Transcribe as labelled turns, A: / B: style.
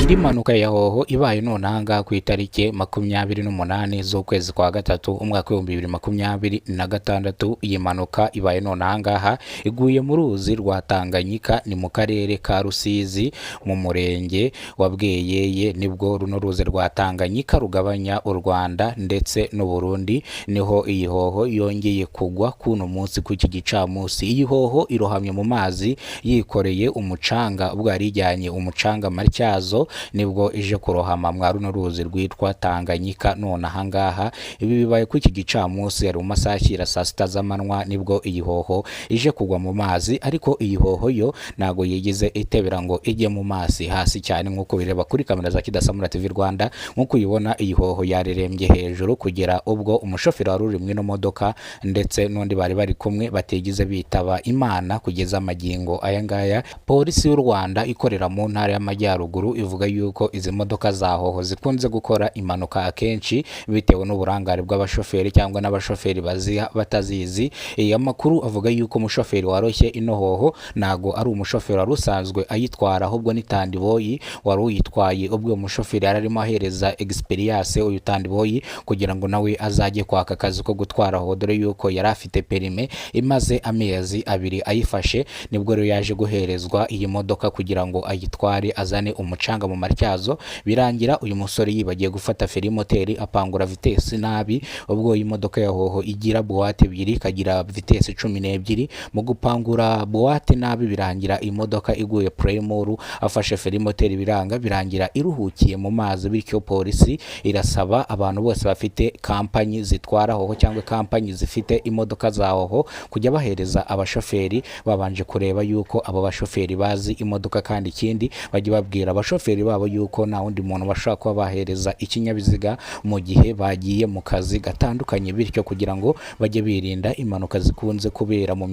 A: indi mpanuka ya Hoho ibaye Nonaha ku itariki 28 z'ukwezi kwa gatatu umwaka wa 2026. Iyi mpanuka ibaye Nonaha iguye mu ruzi rwa Tanganyika, ni mu karere ka Rusizi mu murenge wa Bweyeye. Nibwo runo ruzi rwa Tanganyika rugabanya u Rwanda ndetse n'u Burundi, niho iyi Hoho yongeye kugwa kuno munsi ku iki gicamunsi. Iyi Hoho irohamye mu mazi yikoreye umucanga, ubwo yarijyanye umucanga Matyazo, nibwo ije kurohama mwa runo ruzi rwitwa Tanganyika Nonaha. Ibi bibaye ku iki gicamunsi ari mu masaha saa sita z'amanywa, nibwo iyi Hoho ije kugwa mu mazi. Ariko iyi Hoho yo nago yigize itebera ngo ijye mu mazi hasi cyane, nkuko bireba kuri kamera za Kidasamura TV Rwanda. Nkuko uyibona iyi Hoho yarerembye hejuru kugera ubwo umushoferi wari uri mwino modoka ndetse n'undi bari kumwe bategize bitaba Imana. Kugeza amagingo aya ngaya polisi y'u Rwanda ikorera mu ntara y'Amajyaruguru ivuga yuko izi modoka za Hoho zikunze gukora impanuka akenshi bitewe n'uburangare bw'abashoferi cyangwa n'abashoferi baziha batazizi. Iyi makuru avuga yuko umushoferi waroshye ino Hoho nago ari umushoferi wari usanzwe ayitwara, ahubwo ni tandiboyi wari uyitwaye. Ubwo umushoferi yararimo ahereza experience uyu tandiboyi kugira ngo nawe azajye kwaka akazi ko gutwara Hoho, dore yuko yari afite perime imaze amezi 2 ayifashe. Nibwo rero yaje guherezwa iyi modoka kugira ngo ayitware azane umucanga mu Matyazo. Birangira uyu musore yibagiye gufata feri moteri apangura vitesi nabi. Ubwo iyi modoka ya Hoho igira buwate 2 ikagira vitesi 12, mu gupangura buwate nabi birangira imodoka iguye premuru afashe feri moteri, birangira iruhukiye mu mazi. Bityo polisi irasaba abantu bose bafite kampanyi zitwara Hoho cyangwa kampanyi zifite imodoka za Hoho kujya bahereza abashoferi babanje kureba yuko abo bashoferi bazi imodoka, kandi ikindi bajye babwira abashoferi babo yuko nta wundi muntu bashaka kuba bahereza ikinyabiziga mu gihe bagiye mu kazi gatandukanye, bityo kugira ngo bajye birinda impanuka zikunze kubera mu